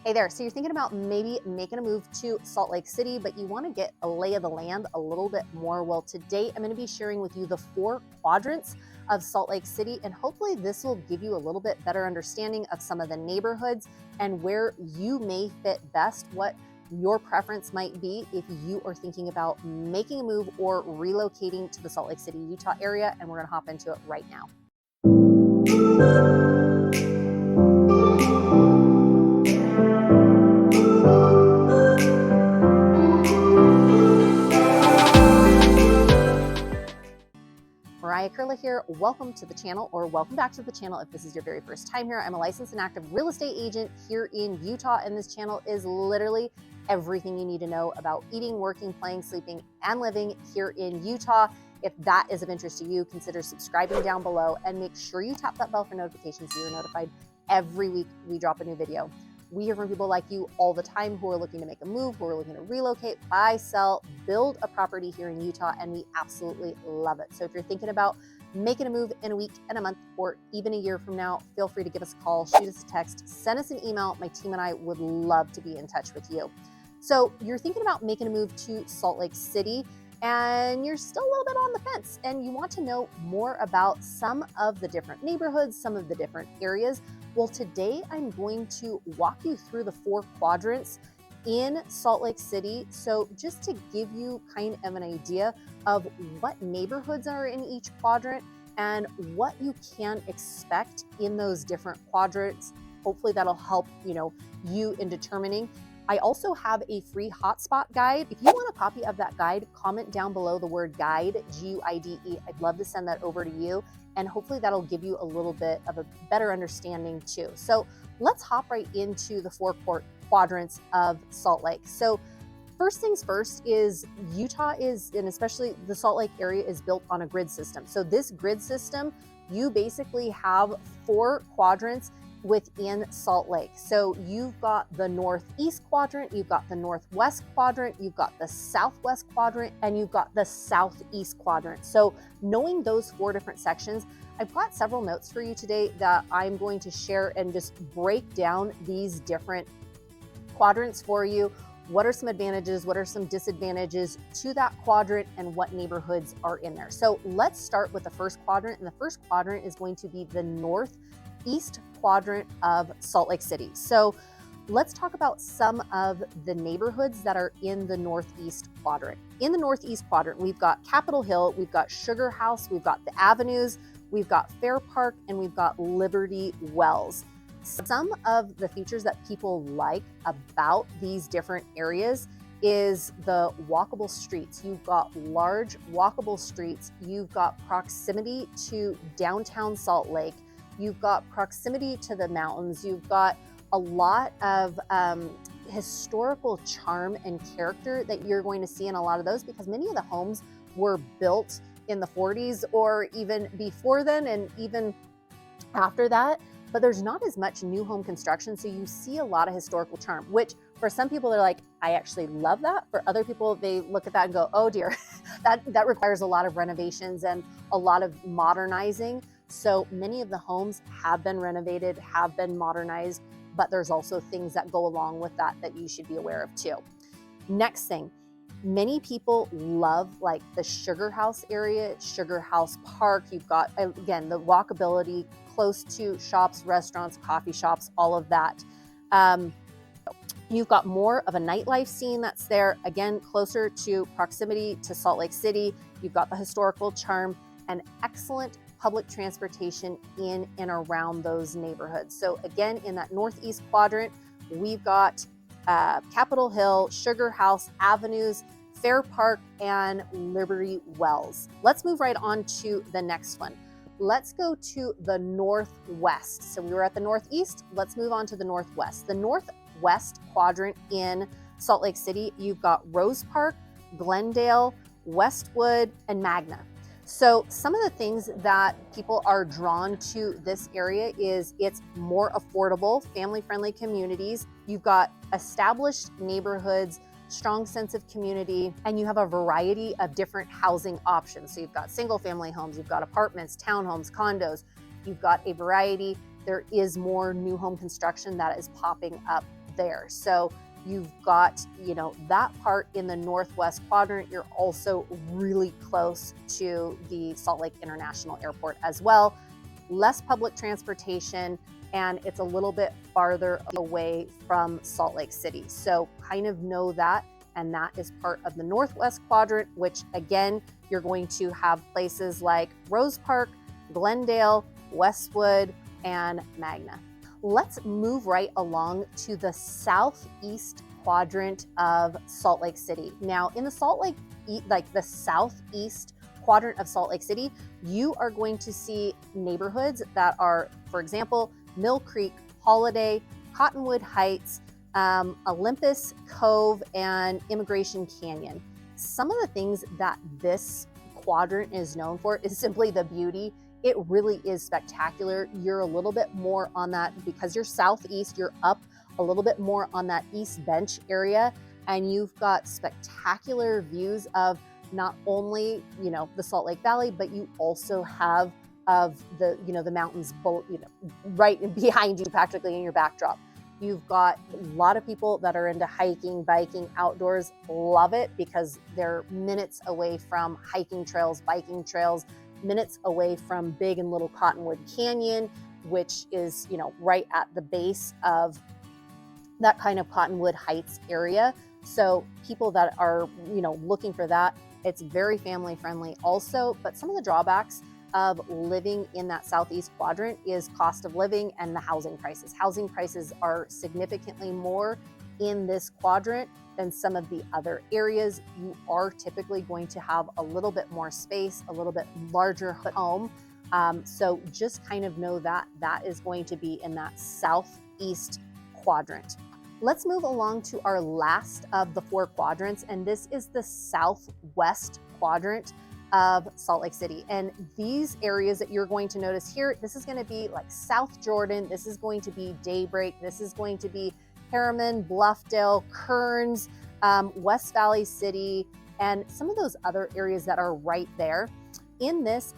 Hey there, so you're thinking about maybe making a move to Salt Lake City, but you want to get a lay of the land a little bit more. Well, today I'm going to be sharing with you the 4 quadrants of Salt Lake City, and hopefully this will give you a little bit better understanding of some of the neighborhoods and where you may fit best, what your preference might be if you are thinking about making a move or relocating to the Salt Lake City, Utah area, and we're going to hop into it right now. Mariah Koehle here. Welcome to the channel, or welcome back to the channel if this is your very first time here. I'm a licensed and active real estate agent here in Utah, and this channel is literally everything you need to know about eating, working, playing, sleeping, and living here in Utah. If that is of interest to you, consider subscribing down below and make sure you tap that bell for notifications so you're notified every week we drop a new video. We hear from people like you all the time who are looking to make a move, who are looking to relocate, buy, sell, build a property here in Utah, and we absolutely love it. So if you're thinking about making a move in a week and a month or even a year from now, feel free to give us a call, shoot us a text, send us an email. My team and I would love to be in touch with you. So you're thinking about making a move to Salt Lake City, and you're still a little bit on the fence, and you want to know more about some of the different neighborhoods, some of the different areas. Well, today I'm going to walk you through the 4 quadrants in Salt Lake City. So just to give you kind of an idea of what neighborhoods are in each quadrant and what you can expect in those different quadrants. Hopefully that'll help, you in determining. I also have a free hotspot guide. If you want a copy of that guide, comment down below the word guide, G-U-I-D-E. I'd love to send that over to you, and hopefully that'll give you a little bit of a better understanding too. So let's hop right into the 4 quadrants of Salt Lake. So first things first is Utah is, and especially the Salt Lake area, is built on a grid system. So this grid system, you basically have 4 quadrants within Salt Lake. So you've got the northeast quadrant, you've got the northwest quadrant, you've got the southwest quadrant, and you've got the southeast quadrant. So knowing those 4 different sections, I've got several notes for you today that I'm going to share and just break down these different quadrants for you. What are some advantages? What are some disadvantages to that quadrant, and what neighborhoods are in there? So let's start with the first quadrant, and the first quadrant is going to be the northeast quadrant of Salt Lake City. So let's talk about some of the neighborhoods that are in the northeast quadrant. In the northeast quadrant, we've got Capitol Hill, we've got Sugar House, we've got the Avenues, we've got Fair Park, and we've got Liberty Wells. Some of the features that people like about these different areas is the walkable streets. You've got large walkable streets. You've got proximity to downtown Salt Lake. You've got proximity to the mountains. You've got a lot of historical charm and character that you're going to see in a lot of those, because many of the homes were built in the 40s or even before then and even after that. But there's not as much new home construction, so you see a lot of historical charm, which for some people they're like, I actually love that. For other people, they look at that and go, oh dear, that requires a lot of renovations and a lot of modernizing. So many of the homes have been renovated, have been modernized, but there's also things that go along with that that you should be aware of too. Next thing, many people love like the Sugar House area, Sugar House Park. You've got, again, the walkability, close to shops, restaurants, coffee shops, all of that. You've got more of a nightlife scene that's there, again, closer to proximity to Salt Lake City. You've got the historical charm and excellent public transportation in and around those neighborhoods. So again, in that northeast quadrant, we've got Capitol Hill, Sugar House, Avenues, Fair Park, and Liberty Wells. Let's move right on to the next one. Let's go to the northwest. So we were at the northeast, let's move on to the northwest. The northwest quadrant in Salt Lake City, you've got Rose Park, Glendale, Westwood, and Magna. So some of the things that people are drawn to this area is it's more affordable, family-friendly communities. You've got established neighborhoods, strong sense of community, and you have a variety of different housing options. So you've got single-family homes, you've got apartments, townhomes, condos. You've got a variety. There is more new home construction that is popping up there. So you've got, that part in the northwest quadrant. You're also really close to the Salt Lake International Airport as well. Less public transportation, and it's a little bit farther away from Salt Lake City. So kind of know that, and that is part of the northwest quadrant, which again, you're going to have places like Rose Park, Glendale, Westwood, and Magna. Let's move right along to the southeast quadrant of Salt Lake City. Now, in the the southeast quadrant of Salt Lake City, you are going to see neighborhoods that are, for example, Mill Creek, Holiday, Cottonwood Heights, Olympus Cove, and Immigration Canyon. Some of the things that this quadrant is known for is simply the beauty. It really is spectacular. You're a little bit more on that, because you're southeast, you're up a little bit more on that East Bench area, and you've got spectacular views of not only, the Salt Lake Valley, but you also have of the, the mountains, right behind you, practically in your backdrop. You've got a lot of people that are into hiking, biking, outdoors, love it, because they're minutes away from hiking trails, biking trails, minutes away from Big and Little Cottonwood Canyon, which is, right at the base of that kind of Cottonwood Heights area. So people that are, looking for that, it's very family friendly also. But some of the drawbacks of living in that southeast quadrant is cost of living and the housing prices. Housing prices are significantly more in this quadrant than some of the other areas. You are typically going to have a little bit more space, a little bit larger home. So just kind of know that that is going to be in that southeast quadrant. Let's move along to our last of the 4 quadrants, and this is the southwest quadrant of Salt Lake City. And these areas that you're going to notice here, this is going to be like South Jordan, this is going to be Daybreak, this is going to be Harriman, Bluffdale, Kearns, West Valley City, and some of those other areas that are right there. In this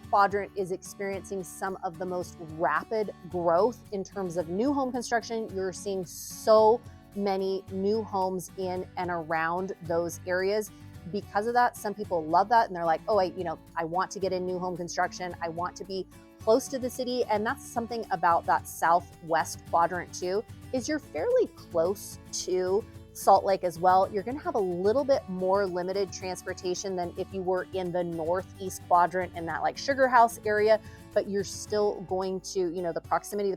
quadrant is experiencing some of the most rapid growth in terms of new home construction. You're seeing so many new homes in and around those areas. Because of that, some people love that, and they're like, oh, I want to get in new home construction. I want to be close to the city. And that's something about that southwest quadrant too, is you're fairly close to Salt Lake as well. You're going to have a little bit more limited transportation than if you were in the northeast quadrant in that like Sugar House area, but you're still going to, the proximity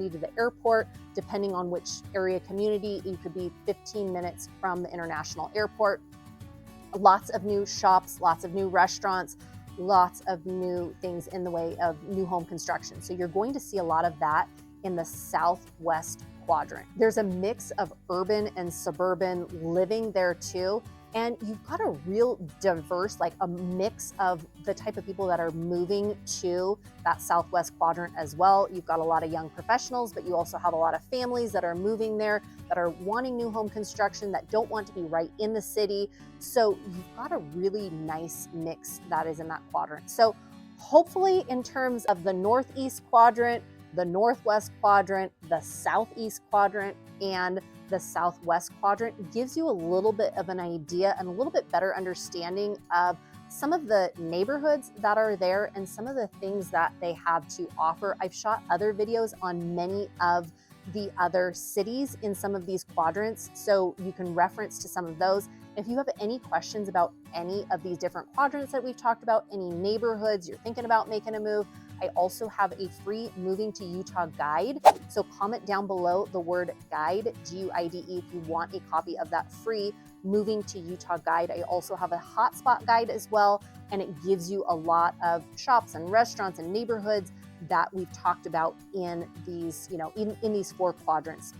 to the airport, depending on which area community, you could be 15 minutes from the international airport. Lots of new shops, lots of new restaurants, lots of new things in the way of new home construction. So you're going to see a lot of that in the southwest quadrant. There's a mix of urban and suburban living there too. And you've got a real diverse, like a mix of the type of people that are moving to that southwest quadrant as well. You've got a lot of young professionals, but you also have a lot of families that are moving there, that are wanting new home construction, that don't want to be right in the city. So you've got a really nice mix that is in that quadrant. So hopefully in terms of the northeast quadrant, the northwest quadrant, the southeast quadrant, and the southwest quadrant gives you a little bit of an idea and a little bit better understanding of some of the neighborhoods that are there and some of the things that they have to offer. I've shot other videos on many of the other cities in some of these quadrants, so you can reference to some of those. If you have any questions about any of these different quadrants that we've talked about, any neighborhoods you're thinking about making a move, I also have a free Moving to Utah guide. So comment down below the word guide, G-U-I-D-E, if you want a copy of that free Moving to Utah guide. I also have a hotspot guide as well, and it gives you a lot of shops and restaurants and neighborhoods that we've talked about in these, in these 4 quadrants.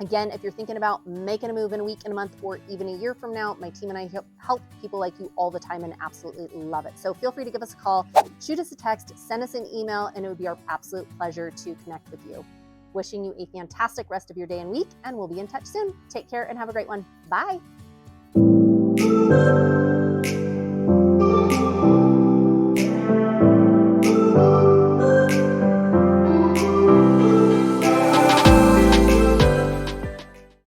Again, if you're thinking about making a move in a week, in a month, or even a year from now, my team and I help people like you all the time and absolutely love it. So feel free to give us a call, shoot us a text, send us an email, and it would be our absolute pleasure to connect with you. Wishing you a fantastic rest of your day and week, and we'll be in touch soon. Take care and have a great one. Bye.